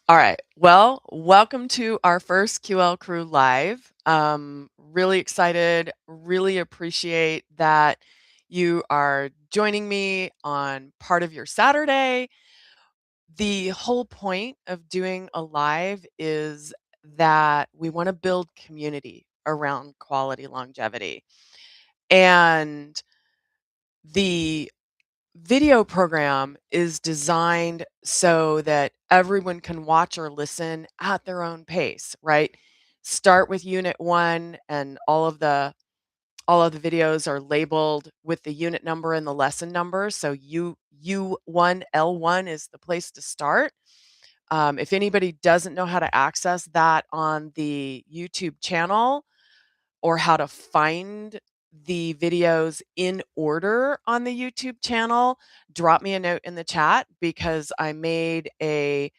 All right. Well, welcome to our first QL Crew Live. Really excited, really appreciate that you are joining me on part of your Saturday. The whole point of doing a live is that we want to build community around quality longevity. And the video program is designed so that everyone can watch or listen at their own pace, right? Start with unit 1 and all of the videos are labeled with the unit number and the lesson number. So U1 L1 is the place to start. If anybody doesn't know how to access that on the YouTube channel, or how to find the videos in order on the YouTube channel, drop me a note in the chat because I made a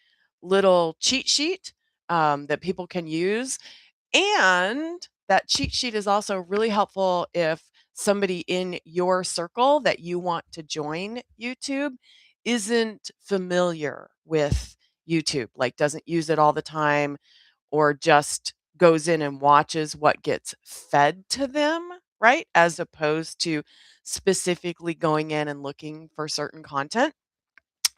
little cheat sheet that people can use. And that cheat sheet is also really helpful if somebody in your circle that you want to join YouTube isn't familiar with YouTube, like doesn't use it all the time or just goes in and watches what gets fed to them, right? As opposed to specifically going in and looking for certain content.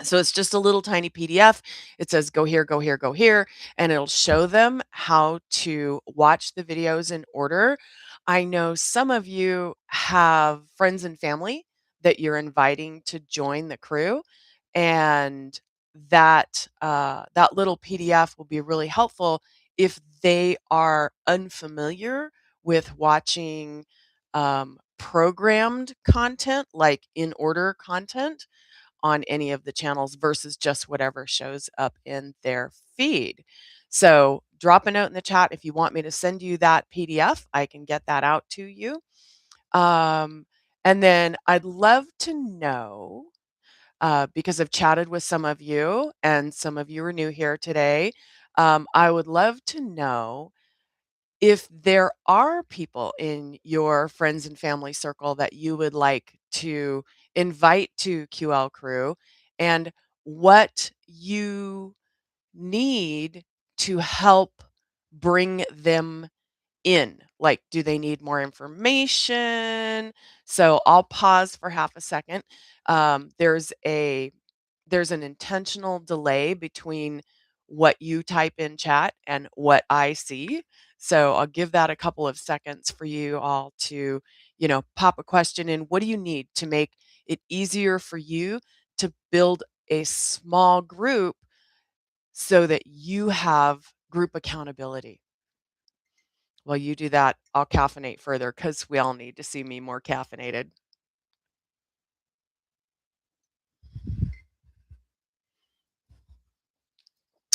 So it's just a little tiny PDF. It says go here, go here, go here, and it'll show them how to watch the videos in order. I know some of you have friends and family that you're inviting to join the crew, and that little PDF will be really helpful if they are unfamiliar with watching programmed content, like in order content on any of the channels versus just whatever shows up in their feed. So drop a note in the chat if you want me to send you that PDF. I can get that out to you. Um, and then I'd love to know, because I've chatted with some of you and some of you are new here today. I would love to know if there are people in your friends and family circle that you would like to invite to QL Crew and what you need to help bring them in. Like, do they need more information? So I'll pause for half a second. There's an intentional delay between what you type in chat and what I see. So I'll give that a couple of seconds for you all to, pop a question in. What do you need to make it easier for you to build a small group so that you have group accountability? While you do that, I'll caffeinate further because we all need to see me more caffeinated.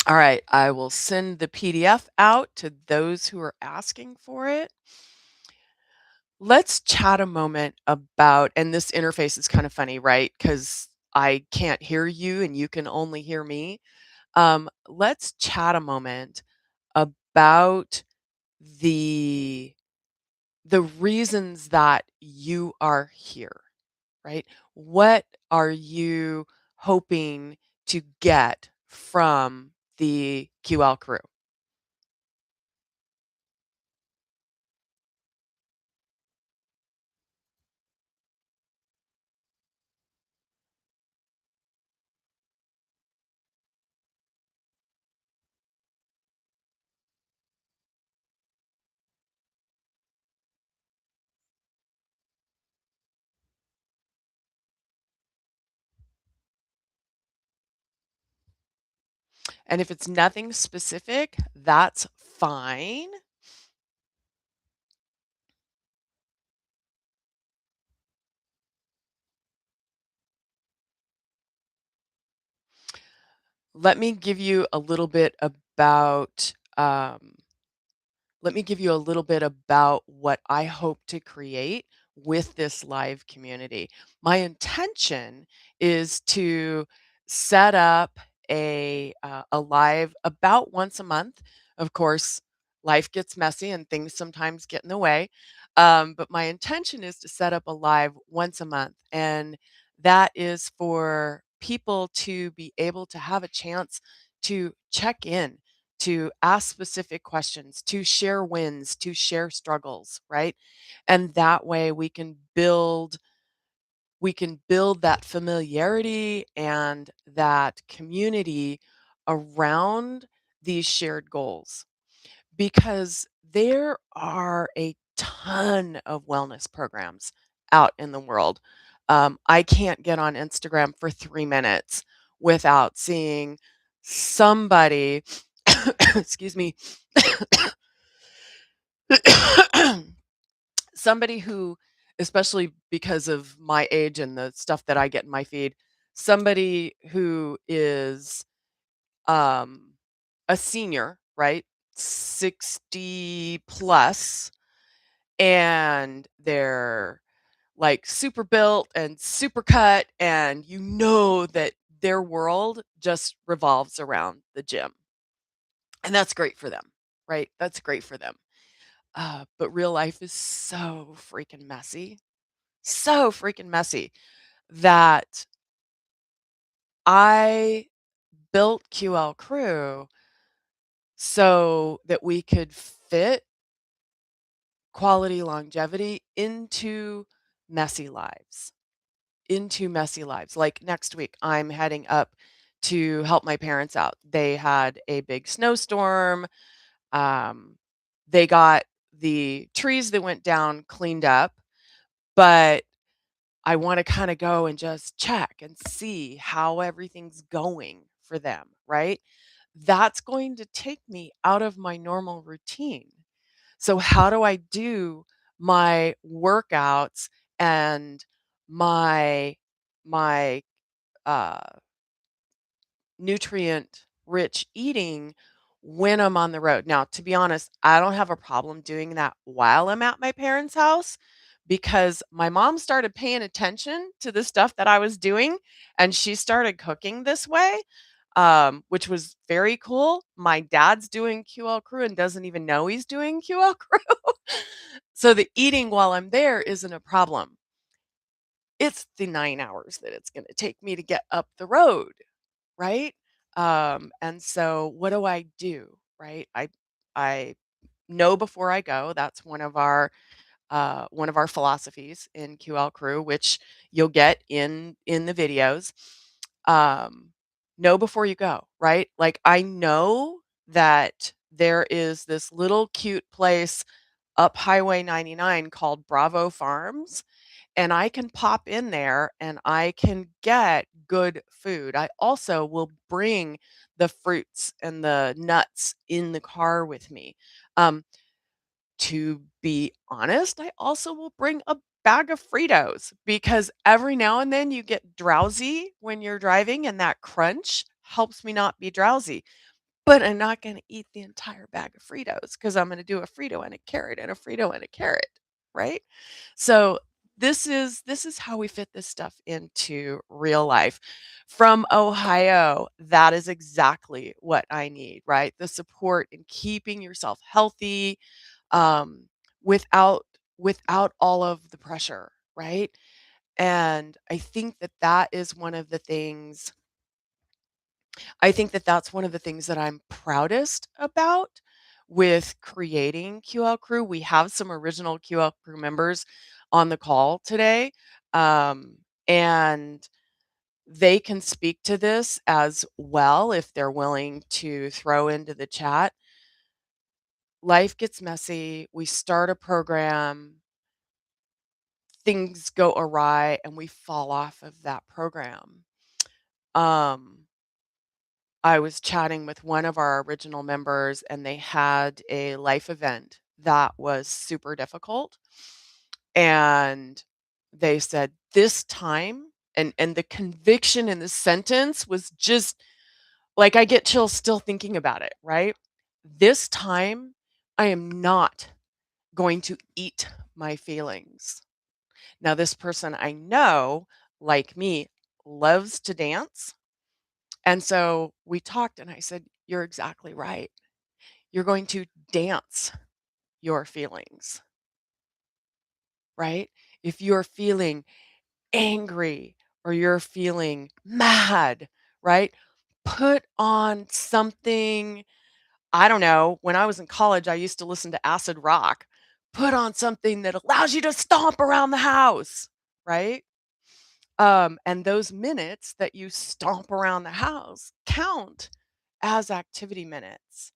All right, I will send the PDF out to those who are asking for it. Let's chat a moment about, and this interface is kind of funny, right? Because I can't hear you and you can only hear me. Let's chat a moment about the the reasons that you are here, right? What are you hoping to get from the QL crew? And if it's nothing specific, that's fine. Let me give you a little bit about let me give you a little bit about what I hope to create with this live community. My intention is to set up a live about once a month. Of course, life gets messy and things sometimes get in the way. But my intention is to set up a live once a month, and that is for people to be able to have a chance to check in, to ask specific questions, to share wins, to share struggles, right? And that way we can build that familiarity and that community around these shared goals, because there are a ton of wellness programs out in the world. I can't get on Instagram for 3 minutes without seeing somebody, excuse me, somebody who, especially because of my age and the stuff that I get in my feed, somebody who is um, a senior, right? 60 plus, and they're like super built and super cut, and you know that their world just revolves around the gym. And that's great for them, right? That's great for them. But real life is so freaking messy that I built QL Crew so that we could fit quality longevity messy lives, into messy lives. Like next week, I'm heading up to help my parents out. They had a big snowstorm. Um, they got the trees that went down cleaned up, but I want to kind of go and just check and see how everything's going for them, right? That's going to take me out of my normal routine. So how do I do my workouts and my my uh, nutrient rich eating when I'm on the road? Now, to be honest, I don't have a problem doing that while I'm at my parents' house, because my mom started paying attention to the stuff that I was doing, and she started cooking this way, which was very cool. My dad's doing QL Crew and doesn't even know he's doing QL Crew. So the eating while I'm there isn't a problem. It's the 9 hours that it's going to take me to get up the road, right? And so what do? Right? I know before I go. That's one of our philosophies in QL Crew, which you'll get in the videos. Um, know before you go, right? Like I know that there is this little cute place up Highway 99 called Bravo Farms, and I can pop in there and I can get good food. I also will bring the fruits and the nuts in the car with me. Um, to be honest, I also will bring a bag of Fritos, because every now and then you get drowsy when you're driving, and that crunch helps me not be drowsy. But I'm not gonna eat the entire bag of Fritos, because 'cause I'm gonna do a Frito and a carrot and a Frito and a carrot, right? So, this is how we fit this stuff into real life. From Ohio, that is exactly what I need, right? The support in keeping yourself healthy, um, without without all of the pressure, right? And I think that that's one of the things that I'm proudest about with creating QL Crew. We have some original QL Crew members on the call today, and they can speak to this as well if they're willing to throw into the chat. Life gets messy. We start a program, things go awry, and we fall off of that program. Um, I was chatting with one of our original members, and they had a life event that was super difficult. And they said, this time, and the conviction in the sentence was just like, I get chills still thinking about it, right? This time, I am not going to eat my feelings. Now, this person I know, like me, loves to dance. And so we talked, and I said, you're exactly right. You're going to dance your feelings, right? If you're feeling angry or you're feeling mad, right? Put on something. I don't know, when I was in college, I used to listen to acid rock. Put on something that allows you to stomp around the house, right? And those minutes that you stomp around the house count as activity minutes.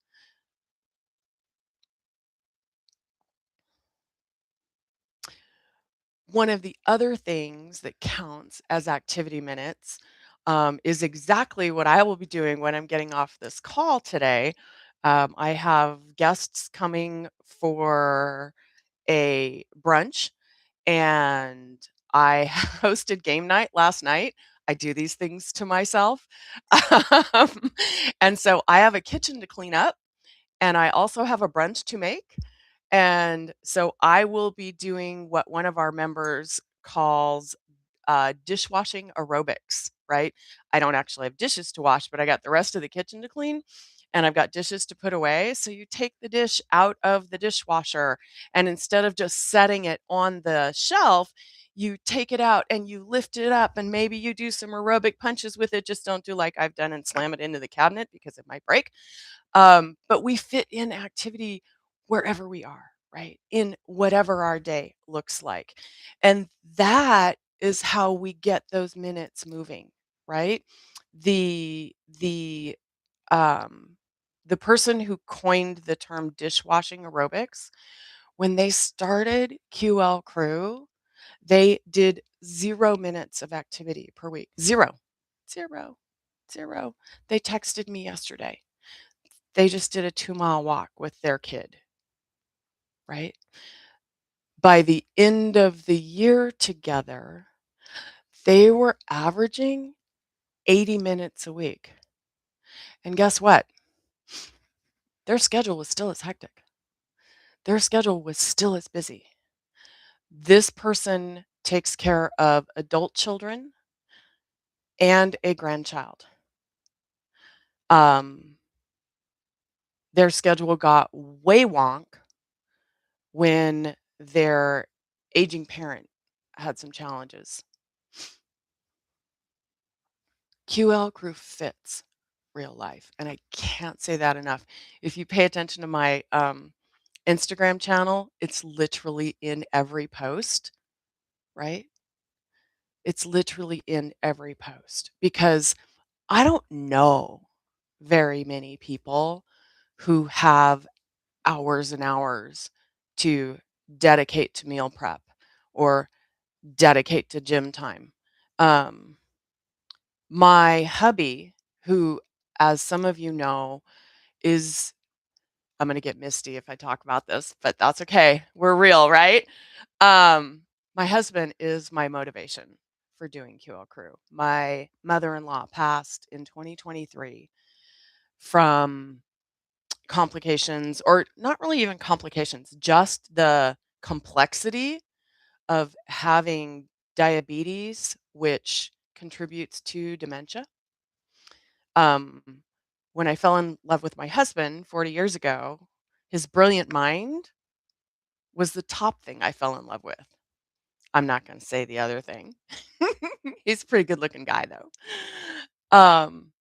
One of the other things that counts as activity minutes is exactly what I will be doing when I'm getting off this call today. I have guests coming for a brunch, and I hosted game night last night. I do these things to myself. Um, and so I have a kitchen to clean up, and I also have a brunch to make. And so I will be doing what one of our members calls dishwashing aerobics, right? I don't actually have dishes to wash, but I got the rest of the kitchen to clean and I've got dishes to put away. So you take the dish out of the dishwasher and instead of just setting it on the shelf, you take it out and you lift it up and maybe you do some aerobic punches with it. Just don't do like I've done and slam it into the cabinet because it might break. But we fit in activity wherever we are, right? In whatever our day looks like. And that is how we get those minutes moving, right? The the um the person who coined the term dishwashing aerobics, when they started QL Crew, they did 0 minutes of activity per week. Zero, zero, zero. They texted me yesterday. They just did a 2-mile walk with their kid, right? By the end of the year together, they were averaging 80 minutes a week. And guess what? Their schedule was still as hectic. Their schedule was still as busy. This person takes care of adult children and a grandchild. Um, their schedule got way wonk when their aging parent had some challenges. QL Crew fits real life, and I can't say that enough. If you pay attention to my Instagram channel, it's literally in every post, right? It's literally in every post because I don't know very many people who have hours and hours to dedicate to meal prep or dedicate to gym time. Um, my hubby, who, as some of you know, is I'm gonna get misty if I talk about this, but that's okay. We're real, right? Um, my husband is my motivation for doing QL Crew. My mother-in-law passed in 2023 from complications, or not really even complications, just the complexity of having diabetes, which contributes to dementia. Um, when I fell in love with my husband 40 years ago, his brilliant mind was the top thing I fell in love with. I'm not gonna say the other thing. He's a pretty good looking guy though. Um,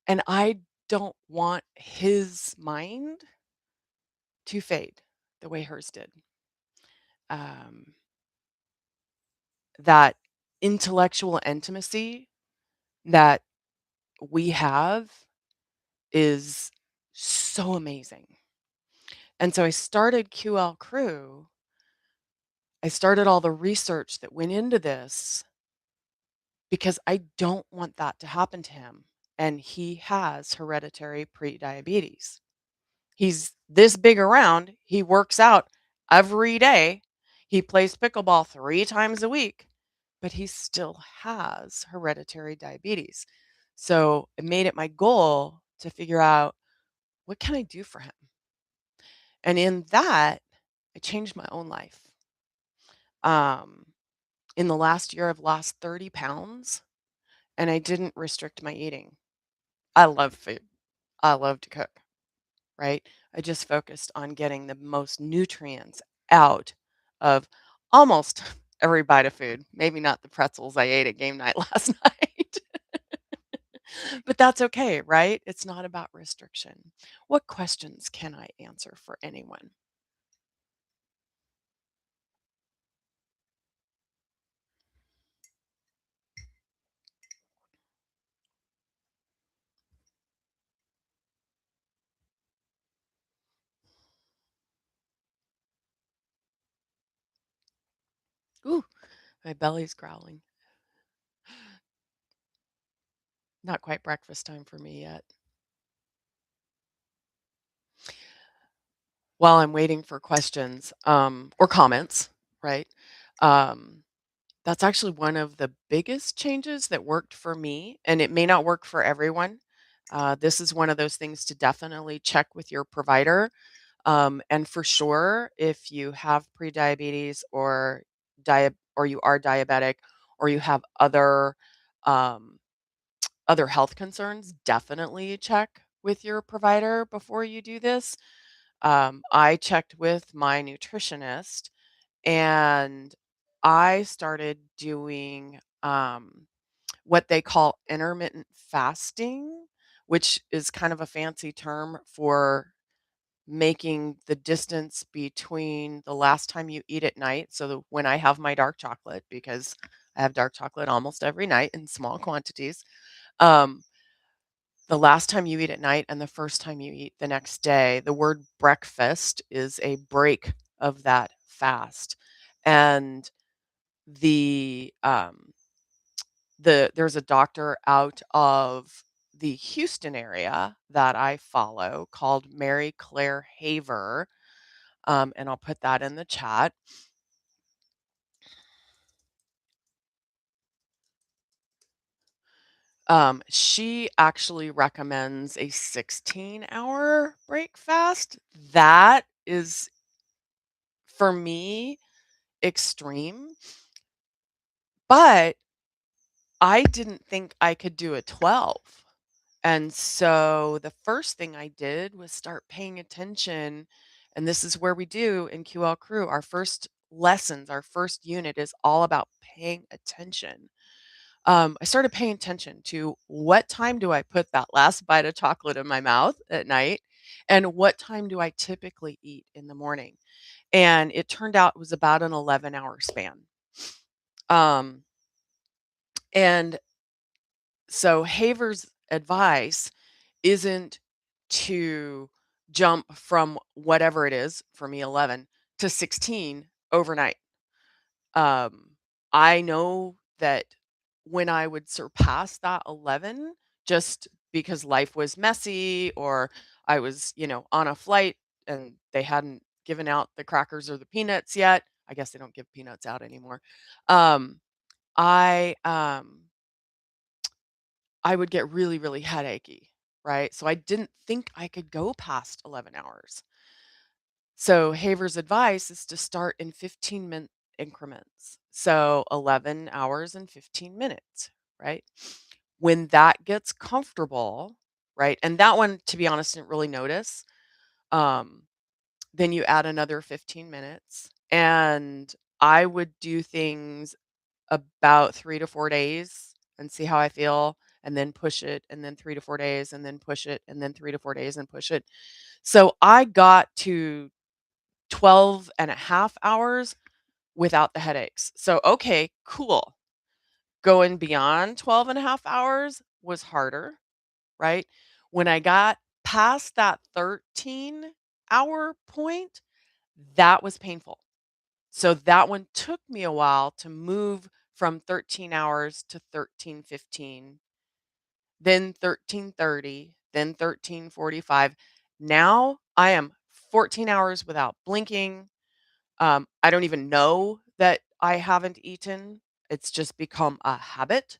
and I don't want his mind to fade the way hers did. Um, that intellectual intimacy that we have is so amazing. And so I started QL Crew. I started all the research that went into this because I don't want that to happen to him. And he has hereditary prediabetes. He's this big around. He works out every day. He plays pickleball 3 times a week, but he still has hereditary diabetes. So it made it my goal to figure out what can I do for him? And in that, I changed my own life. Um, in the last year, I've lost 30 pounds and I didn't restrict my eating. I love food. I love to cook, right? I just focused on getting the most nutrients out of almost every bite of food. Maybe not the pretzels I ate at game night last night. But that's okay, right? It's not about restriction. What questions can I answer for anyone? Ooh, my belly's growling. Not quite breakfast time for me yet. While I'm waiting for questions, or comments, right? Um, that's actually one of the biggest changes that worked for me, and it may not work for everyone. This is one of those things to definitely check with your provider. And for sure, if you have prediabetes or or you are diabetic or you have um, other health concerns, definitely check with your provider before you do this. I checked with my nutritionist and I started doing what they call intermittent fasting, which is kind of a fancy term for making the distance between the last time you eat at night. So when I have my dark chocolate, because I have dark chocolate almost every night in small quantities, um, the last time you eat at night and the first time you eat the next day, the word breakfast is a break of that fast. And the there's a doctor out of the Houston area that I follow called Mary Claire Haver, and I'll put that in the chat. She actually recommends a 16-hour break fast. That is, for me, extreme, but I didn't think I could do a 12. And so the first thing I did was start paying attention. And this is where we do in QL Crew. Our first lessons, our first unit is all about paying attention. I started paying attention to what time do I put that last bite of chocolate in my mouth at night, and what time do I typically eat in the morning. And it turned out it was about an 11-hour span. Um, and so Haver's advice isn't to jump from whatever it is, for me 11 to 16 overnight. Um, I know that when I would surpass that 11, just because life was messy or I was, on a flight and they hadn't given out the crackers or the peanuts yet. I guess they don't give peanuts out anymore. Um, I I would get really, really headachy, right? So I didn't think I could go past 11 hours. So Haver's advice is to start in 15-minute increments. So 11 hours and 15 minutes, right? When that gets comfortable, right? And that one, to be honest, didn't really notice. Um, then you add another 15 minutes. And I would do things about 3 to 4 days and see how I feel, and then push it, and then 3 to 4 days, and then push it, and then 3 to 4 days and push it. So I got to 12 and a half hours without the headaches. So, okay, cool. Going beyond 12 and a half hours was harder, right? When I got past that 13-hour point, that was painful. So that one took me a while to move from 13 hours to 13:15, then 13:30, then 13:45. Now I am 14 hours without blinking. I don't even know that I haven't eaten. It's just become a habit.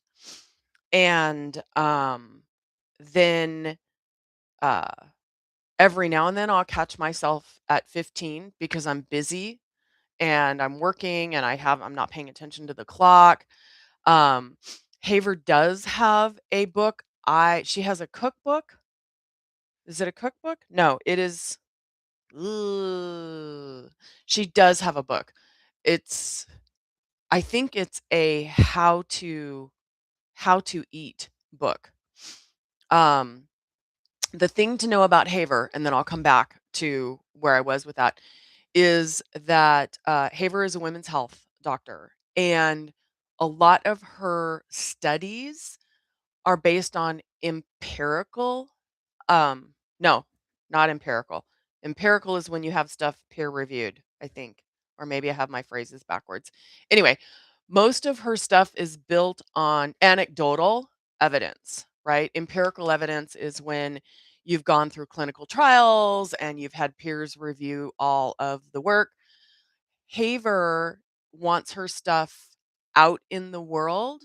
And then uh, every now and then I'll catch myself at 15 because I'm busy and I'm working and I'm not paying attention to the clock. Um, Haver does have a book. She has a cookbook. Is it a cookbook? No, it is. Ugh. She does have a book. It's I think it's a how to eat book. Um, the thing to know about Haver, and then I'll come back to where I was with that, is that Haver is a women's health doctor, and a lot of her studies are based on empirical. No, not empirical. Empirical is when you have stuff peer reviewed, I think, or maybe I have my phrases backwards. Anyway, most of her stuff is built on anecdotal evidence, right? Empirical evidence is when you've gone through clinical trials and you've had peers review all of the work. Haver wants her stuff out in the world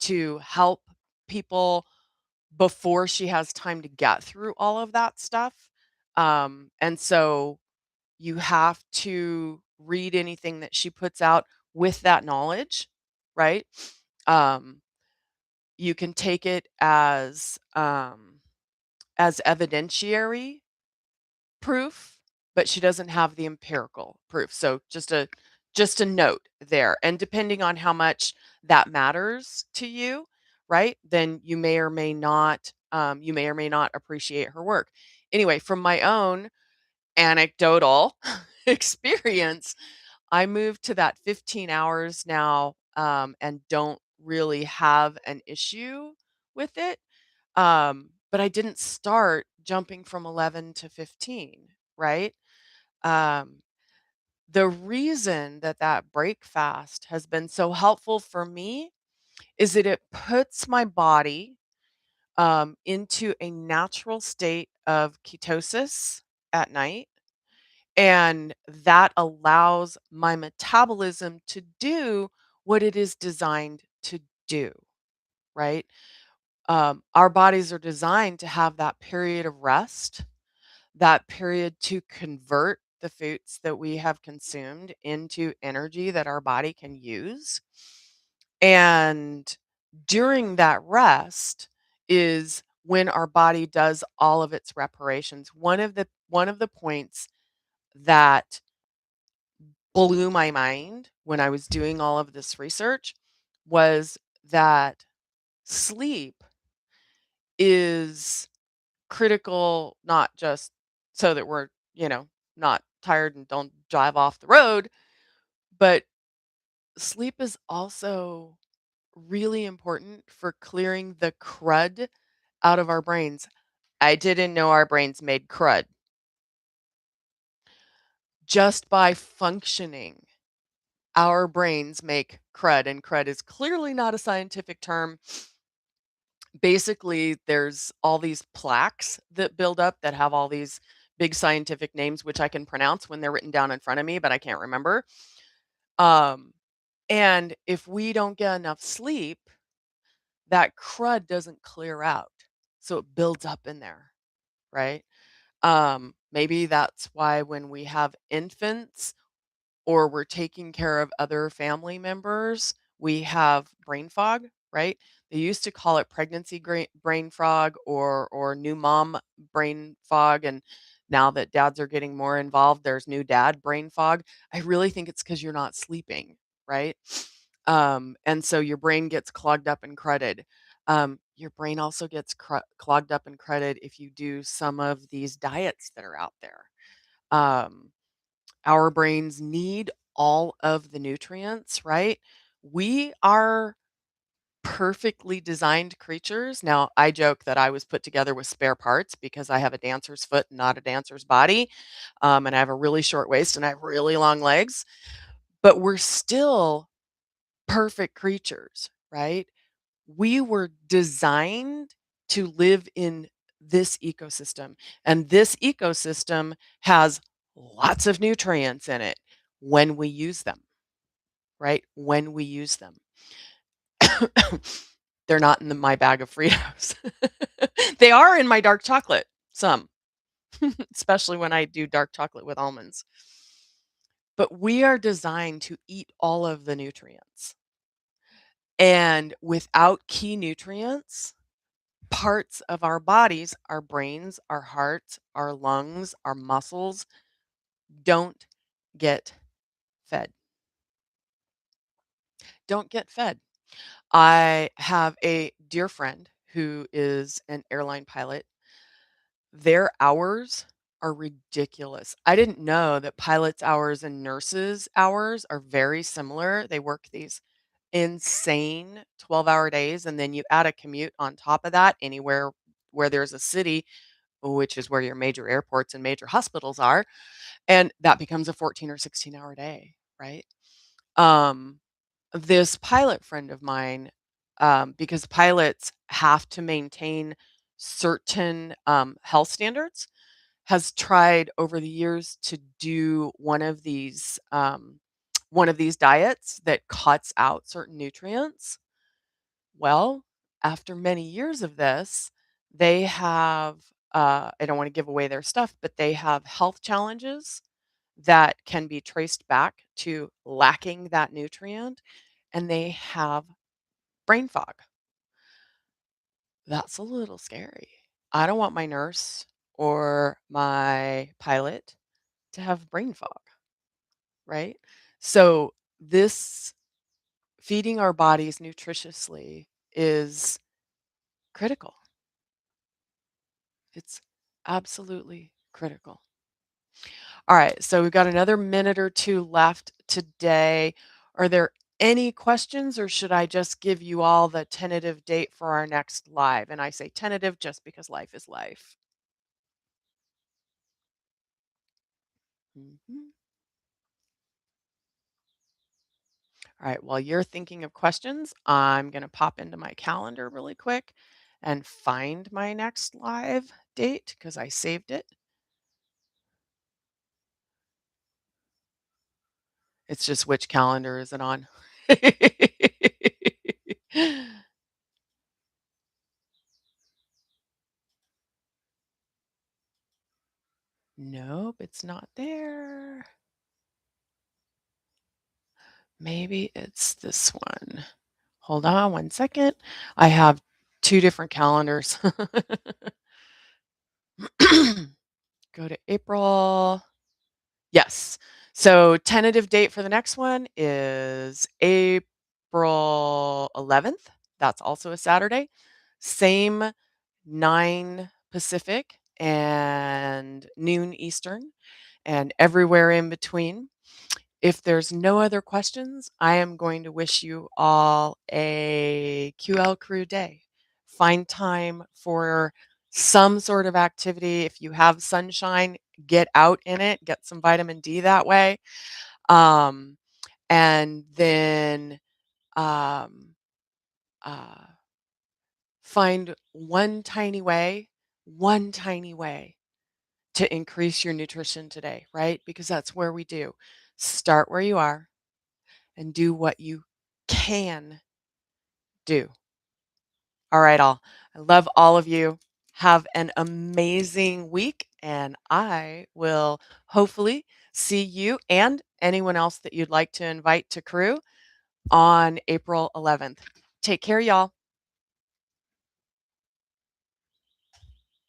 to help people before she has time to get through all of that stuff. And so you have to read anything that she puts out with that knowledge, right? Um, you can take it as evidentiary proof, but she doesn't have the empirical proof. So just a note there. And depending on how much that matters to you, right? Then you may or may not appreciate her work. Anyway, from my own anecdotal experience, I moved to that 15 hours now, and don't really have an issue with it. But I didn't start jumping from 11 to 15, right? Um, the reason that that break fast has been so helpful for me is that it puts my body into a natural state of ketosis at night. And that allows my metabolism to do what it is designed to do, right? Our bodies are designed to have that period of rest, that period to convert the foods that we have consumed into energy that our body can use. And during that rest is when our body does all of its reparations. One of the points that blew my mind when I was doing all of this research was that sleep is critical, not just so that we're, not tired and don't drive off the road, but sleep is also really important for clearing the crud out of our brains. I didn't know our brains made crud. Just by functioning, our brains make crud, and crud is clearly not a scientific term. Basically, there's all these plaques that build up that have all these big scientific names, which I can pronounce when they're written down in front of me, but I can't remember. Um, and if we don't get enough sleep, that crud doesn't clear out. So it builds up in there, right? Maybe that's why when we have infants or we're taking care of other family members, we have brain fog, right? They used to call it pregnancy brain fog or new mom brain fog, and now that dads are getting more involved, there's new dad brain fog. I really think it's because you're not sleeping, right? And so your brain gets clogged up and crudted. Your brain also gets clogged up and crudted if you do some of these diets that are out there. Um, our brains need all of the nutrients, right? We are perfectly designed creatures. Now, I joke that I was put together with spare parts because I have a dancer's foot, not a dancer's body. And I have a really short waist and I have really long legs, but we're still perfect creatures, right? We were designed to live in this ecosystem, and this ecosystem has lots of nutrients in it when we use them, right? When we use them. They're not in my bag of Fritos. They are in my dark chocolate, some, especially when I do dark chocolate with almonds. But we are designed to eat all of the nutrients. And without key nutrients, parts of our bodies, our brains, our hearts, our lungs, our muscles don't get fed. Don't get fed. I have a dear friend who is an airline pilot. Their hours are ridiculous. I didn't know that pilots' hours and nurses' hours are very similar. They work these insane 12-hour days, and then you add a commute on top of that anywhere where there's a city, which is where your major airports and major hospitals are, and that becomes a 14 or 16-hour day, right? Um, this pilot friend of mine, because pilots have to maintain certain health standards, has tried over the years to do one of these diets that cuts out certain nutrients. Well, after many years of this, they have I don't want to give away their stuff, but they have health challenges that can be traced back to lacking that nutrient, and they have brain fog. That's a little scary. I don't want my nurse or my pilot to have brain fog, right? So, this feeding our bodies nutritiously is critical. It's absolutely critical. All right, so we've got another minute or two left today. Are there any questions, or should I just give you all the tentative date for our next live? And I say tentative just because life is life. Mhm. All right, while you're thinking of questions, I'm going to pop into my calendar really quick and find my next live date because I saved it. It's just which calendar is it on? Nope, it's not there. Maybe it's this one. Hold on one second. I have two different calendars. Go to April. Yes. So tentative date for the next one is April 11th. That's also a Saturday. Same 9 Pacific and noon Eastern and everywhere in between. If there's no other questions, I am going to wish you all a QL Crew day. Find time for some sort of activity. If you have sunshine, get out in it, get some vitamin D that way. Um, and then um, uh, find one tiny way to increase your nutrition today, right? Because that's where we do. Start where you are and do what you can do. All right, all. I love all of you. Have an amazing week, and I will hopefully see you and anyone else that you'd like to invite to crew on April 11th. Take care, y'all.